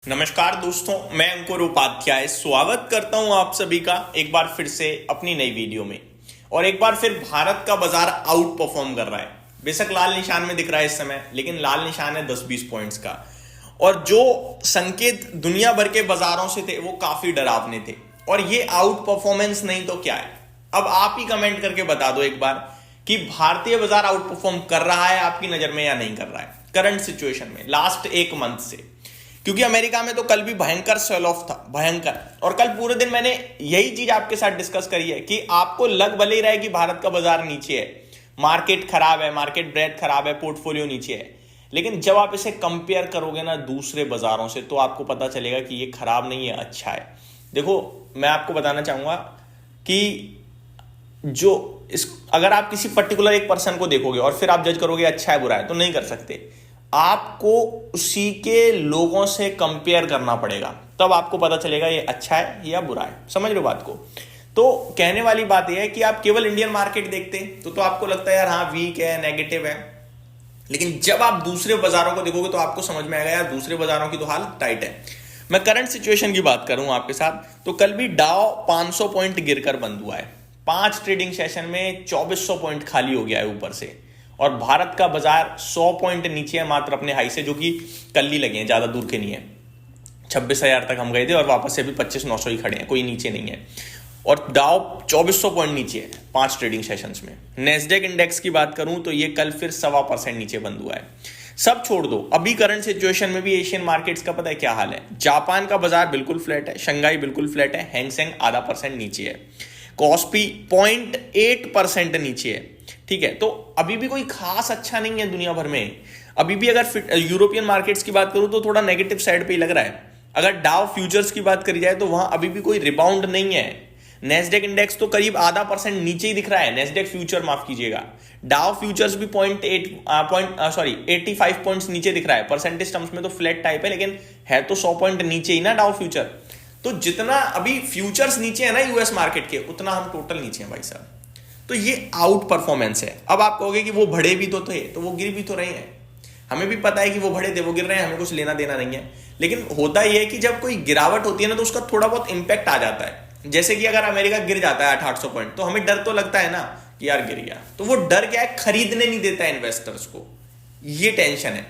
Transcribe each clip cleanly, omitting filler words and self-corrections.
नमस्कार दोस्तों, मैं अंकुर उपाध्याय स्वागत करता हूं आप सभी का एक बार फिर से अपनी नई वीडियो में। और एक बार फिर भारत का बाजार आउट परफॉर्म कर रहा है। बेशक लाल निशान में दिख रहा है इस समय, लेकिन लाल निशान है 10-20 पॉइंट्स का। और जो संकेत दुनिया भर के बाजारों से थे वो काफी डरावने थे। और ये आउट परफॉर्मेंस नहीं तो क्या है? अब आप ही कमेंट करके बता दो एक बार कि भारतीय बाजार आउट परफॉर्म कर रहा है आपकी नजर में या नहीं कर रहा है करंट सिचुएशन में, लास्ट एक मंथ से। क्योंकि अमेरिका में तो कल भी भयंकर सेल ऑफ था, भयंकर। और कल पूरे दिन मैंने यही चीज आपके साथ डिस्कस करी है कि आपको लग भले ही रहा है कि भारत का बाजार नीचे है, मार्केट खराब है, मार्केट ब्रेथ खराब है, पोर्टफोलियो नीचे है, लेकिन जब आप इसे कंपेयर करोगे ना दूसरे बाजारों से तो आपको पता चलेगा कि ये खराब नहीं है, अच्छा है। देखो, मैं आपको बताना चाहूंगा कि अगर आप किसी पर्टिकुलर एक पर्सन को देखोगे और फिर आप जज करोगे अच्छा है बुरा है, तो नहीं कर सकते। आपको उसी के लोगों से कंपेयर करना पड़ेगा, तब आपको पता चलेगा ये अच्छा है या बुरा है। समझ लो बात को? तो कहने वाली बात यह है कि आप केवल इंडियन मार्केट देखते तो आपको लगता है यार हाँ वीक है, नेगेटिव है। लेकिन जब आप दूसरे बाजारों को देखोगे तो आपको समझ में आएगा यार दूसरे बाजारों की तो हाल टाइट है। मैं करंट सिचुएशन की बात करूं आपके साथ, तो कल भी डाउ 500 पॉइंट गिरकर बंद हुआ है। 5 ट्रेडिंग सेशन में 2400 पॉइंट खाली हो गया है ऊपर से। और भारत का बाजार 100 पॉइंट नीचे है मात्र अपने हाई से, जो कि कल ही लगे हैं, ज्यादा दूर के नहीं है। 26,000 तक हम गए थे और वापस से भी 25,900 ही खड़े हैं, कोई नीचे नहीं है। और डाउ 2400 पॉइंट नीचे है 5 ट्रेडिंग सेशंस में। नेस्डेक इंडेक्स की बात करूं तो ये कल फिर 1.25% नीचे बंद हुआ है। सब छोड़ दो, अभी करंट सिचुएशन में भी एशियन मार्केट्स का पता है क्या हाल है? जापान का बाजार बिल्कुल फ्लैट है, शंघाई बिल्कुल फ्लैट है, हैंगसेंग आधा % नीचे है, कॉस्पी 0.8% नीचे है। ठीक है, तो अभी भी कोई खास अच्छा नहीं है दुनिया भर में। अभी भी अगर यूरोपियन मार्केट्स की बात करूं तो थोड़ा नेगेटिव साइड पे ही लग रहा है। अगर डाउ फ्यूचर्स की बात करी जाए तो वहां अभी भी कोई रिबाउंड नहीं है। नेस्डेक इंडेक्स तो करीब आधा % नीचे ही दिख रहा है, नेस्डेक फ्यूचर माफ कीजिएगा। डाउ फ्यूचर्स भी 85 पॉइंट्स नीचे दिख रहा है। परसेंटेज टर्म्स में तो फ्लैट टाइप है, लेकिन है तो 100 पॉइंट नीचे ही ना डाउ फ्यूचर। तो जितना अभी फ्यूचर्स नीचे है ना यूएस मार्केट के, उतना हम टोटल नीचे हैं भाई साहब। तो ये आउट परफॉर्मेंस है। अब आप कहोगे कि वो बढ़े भी तो थे, तो वो गिर भी तो रहे हैं। हमें भी पता है कि वो बढ़े थे, वो गिर रहे हैं, हमें कुछ लेना देना नहीं है। लेकिन होता यह है कि जब कोई गिरावट होती है ना तो उसका थोड़ा बहुत इंपैक्ट आ जाता है। जैसे कि अगर अमेरिका गिर जाता है 800 पॉइंट, तो हमें डर तो लगता है ना कि यार गिर गया। तो वो डर क्या है, खरीदने नहीं देता है इन्वेस्टर्स को, ये टेंशन है।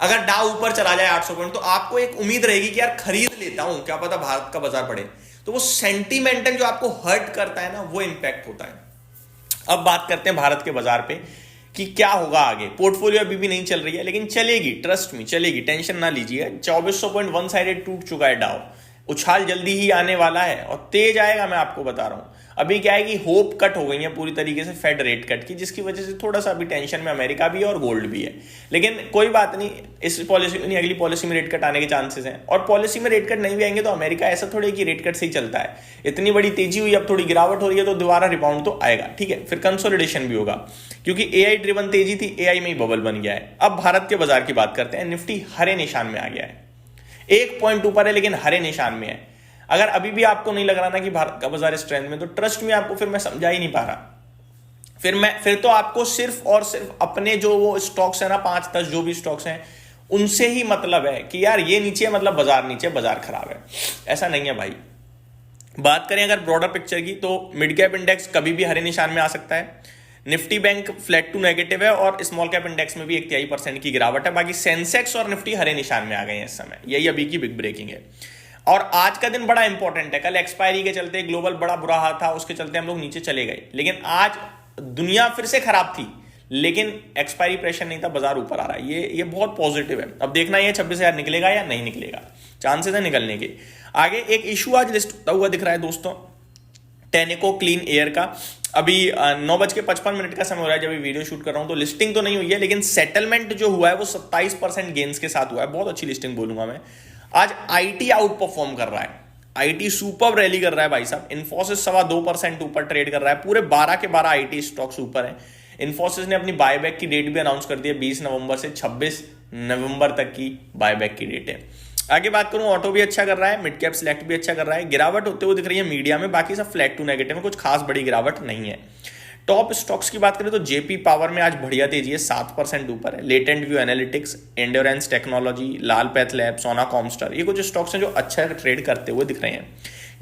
अगर डाउ ऊपर चला जाए 800 पॉइंट तो आपको एक उम्मीद रहेगी कि यार खरीद लेता हूं, क्या पता भारत का बाजार बढ़े। तो वो सेंटीमेंटल जो आपको हर्ट करता है ना, वो इंपैक्ट होता है। अब बात करते हैं भारत के बाजार पे कि क्या होगा आगे। पोर्टफोलियो अभी भी नहीं चल रही है, लेकिन चलेगी, ट्रस्ट में चलेगी, टेंशन ना लीजिए। 2400 पॉइंट वन साइडेड टूट चुका है डाउ। उछाल जल्दी ही आने वाला है और तेज आएगा, मैं आपको बता रहा हूं। अभी क्या है कि होप कट हो गई है पूरी तरीके से फेड रेट कट की, जिसकी वजह से थोड़ा सा अभी टेंशन में अमेरिका भी है और गोल्ड भी है। लेकिन कोई बात नहीं, इस पॉलिसी में नहीं, अगली पॉलिसी में रेट कट आने के चांसेस हैं। और पॉलिसी में रेट कट नहीं भी आएंगे तो अमेरिका ऐसा थोड़ी कि रेट कट से ही चलता है। इतनी बड़ी तेजी हुई, अब थोड़ी गिरावट हो रही है तो दोबारा रिबाउंड तो आएगा। ठीक है, फिर कंसोलिडेशन भी होगा, क्योंकि एआई ड्रिवन तेजी थी, एआई में ही बबल बन गया है। अब भारत के बाजार की बात करते हैं। निफ्टी हरे निशान में आ गया है, 1 पॉइंट ऊपर है लेकिन हरे निशान में है। अगर अभी भी आपको नहीं लग रहा ना कि भारत का बाजार स्ट्रेंथ में, तो ट्रस्ट में आपको फिर मैं समझा ही नहीं पा रहा। फिर तो आपको सिर्फ और सिर्फ अपने जो वो स्टॉक्स है ना, 5-10 जो भी स्टॉक्स हैं, उनसे ही मतलब है कि यार ये नीचे मतलब बाजार नीचे, बाजार खराब है। ऐसा नहीं है भाई। बात करें अगर ब्रॉडर पिक्चर की, तो मिड कैप इंडेक्स कभी भी हरे निशान में आ सकता है। Nifty bank flat to negative है और स्मॉल कैप इंडेक्स में भी 1.3% की गिरावट है। बाकी सेंसेक्स और निफ्टी हरे निशान में आ गए हैं इस समय। यही अभी की बिग ब्रेकिंग है। और आज का दिन बड़ा इंपॉर्टेंट है। कल एक्सपायरी के चलते ग्लोबल बड़ा बुरा हाल था, उसके चलते हम लोग नीचे चले गए। लेकिन आज दुनिया फिर से खराब थी, लेकिन एक्सपायरी प्रेशर नहीं था, बाजार ऊपर आ रहा है। ये बहुत पॉजिटिव है। अब देखना ये 26,000 निकलेगा या नहीं निकलेगा, चांसेस है निकलने के। आगे एक इशू आज लिस्ट होता हुआ दिख रहा है दोस्तों, टेनेको क्लीन एयर का। अभी 9:55 का समय हो रहा है जब ये वीडियो शूट कर रहा हूं, तो लिस्टिंग तो नहीं हुई है, लेकिन सेटलमेंट जो हुआ है वो 27% गेन्स के साथ हुआ है। बहुत अच्छी लिस्टिंग बोलूंगा मैं। आज आईटी आउट परफॉर्म कर रहा है, आईटी सुपर रैली कर रहा है भाई साहब। इन्फोसिस 2.25% ऊपर ट्रेड कर रहा है। पूरे 12 के 12 आईटी स्टॉक्स ऊपर है। इन्फोसिस ने अपनी बायबैक की डेट भी अनाउंस कर दी है, 20 नवंबर से 26 नवंबर तक की बायबैक की डेट है। आगे बात करूं, ऑटो भी अच्छा कर रहा है, मिड कैप सिलेक्ट भी अच्छा कर रहा है। गिरावट होते हुए दिख रही है मीडिया में, बाकी सब फ्लैट टू नेगेटिव में, कुछ खास बड़ी गिरावट नहीं है। टॉप स्टॉक्स की बात करें तो जेपी पावर में आज बढ़िया तेजी है, 7% ऊपर है। Latent View Analytics, Endurance technology, Lal Path Lab, Sona Comstar, ये कुछ स्टॉक्स हैं जो अच्छा ट्रेड करते हुए दिख रहे हैं।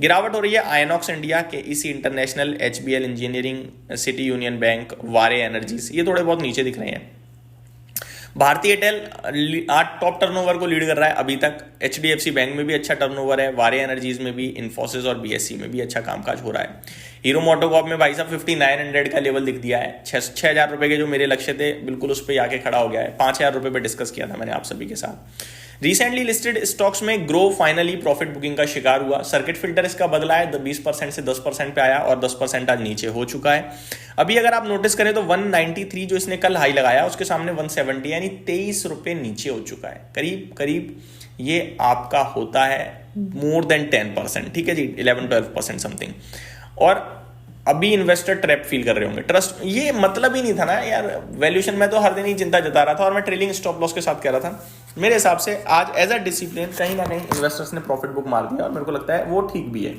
गिरावट हो रही है आयनॉक्स इंडिया, के EC international, HBL engineering, city union bank, वारे एनर्जीज, ये थोड़े बहुत नीचे दिख रहे हैं। भारतीय एयरटेल आज टॉप टर्नओवर को लीड कर रहा है अभी तक। एचडीएफसी बैंक में भी अच्छा टर्नओवर है, वारे एनर्जीज में भी, इन्फोसिस और बीएससी में भी अच्छा कामकाज हो रहा है। हीरो मोटोकॉर्प में भाई साहब 5900 का लेवल दिख दिया है। 6,000 रुपए के जो मेरे लक्ष्य थे बिल्कुल उस पर आके खड़ा हो गया है। 5,000 रुपए पे डिस्कस किया था मैंने आप सभी के साथ। रिसेंटली लिस्टेड स्टॉक्स में ग्रो फाइनली प्रॉफिट बुकिंग का शिकार हुआ। सर्किट फिल्टर इसका बदला है, 20% से 10% पे आया और 10% आज नीचे हो चुका है। अभी अगर आप नोटिस करें तो 193 जो इसने कल हाई लगाया उसके सामने 170 यानी 23 रुपए नीचे हो चुका है। करीब करीब ये आपका होता है मोर देन 10%, ठीक है जी, 11-12% समथिंग। और अभी इन्वेस्टर ट्रैप फील कर रहे होंगे। ट्रस्ट ये मतलब ही नहीं था ना यार, वैल्यूएशन में तो हर दिन ही चिंता जता रहा था और मैं ट्रेलिंग स्टॉप लॉस के साथ कह रहा था। मेरे हिसाब से आज एज अ डिसिप्लिन कहीं ना कहीं इन्वेस्टर्स ने प्रॉफिट बुक मार दिया और मेरे को लगता है वो ठीक भी है।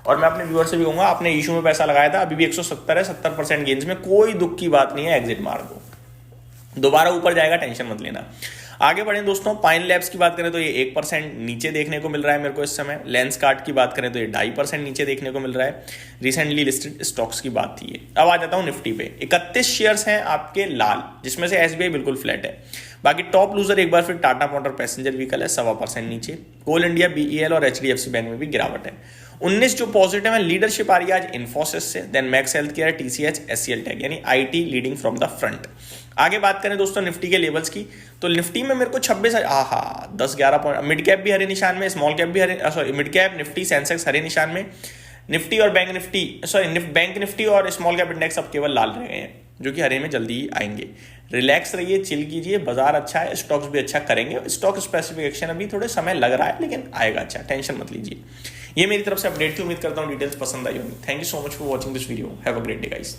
और मैं अपने व्यूअर से भी कहूंगा, आपने इशू में पैसा लगाया था, अभी भी 170 है, 70% गेंस में, कोई दुख की बात नहीं है, एग्जिट मार दो, दोबारा ऊपर जाएगा, टेंशन मत लेना। आगे बढ़ें दोस्तों, पाइन लैब्स की बात करें तो ये 1% नीचे देखने को मिल रहा है मेरे को इस समय। लेंसकार्ट की बात करें तो ये 2.5% नीचे देखने को मिल रहा है। रिसेंटली लिस्टेड स्टॉक्स की बात थी ये। अब आ जाता हूं निफ्टी पे। 31 शेयर्स हैं आपके लाल, जिसमें से एसबीआई बिल्कुल फ्लैट है। बाकी टॉप लूजर एक बार फिर टाटा मोटर पैसेंजर व्हीकल है, 1.25% नीचे। कोल इंडिया, बीईएल और एचडीएफसी बैंक में भी गिरावट है। 19 जो पॉजिटिव है, लीडरशिप आ रही है आज इन्फोसिस से, then Max Health Care, TCH, HCL Tech, यानी IT leading from the front. आगे बात करें दोस्तों निफ्टी के लेवल्स की, तो निफ्टी में मेरे को 10-11 पॉइंट, मिड कैप भी हरे निशान में, स्मॉल कैप भी हरे, sorry mid cap, Nifty, Sensex हरे निशान में। निफ्टी और bank Nifty, sorry bank Nifty और स्मॉल कैप इंडेक्स अब केवल लाल रह गए हैं, जो कि हरे में जल्दी ही आएंगे। रिलैक्स रहिए, चिल कीजिए, बाजार अच्छा है, स्टॉक्स भी अच्छा करेंगे। स्टॉक स्पेसिफिक एक्शन अभी थोड़े समय लग रहा है लेकिन आएगा अच्छा, टेंशन मत लीजिए। ये मेरी तरफ से अपडेट थी, उम्मीद करता हूँ डिटेल्स पसंद आई होंगी। Thank you so much for watching this video, have a great day guys.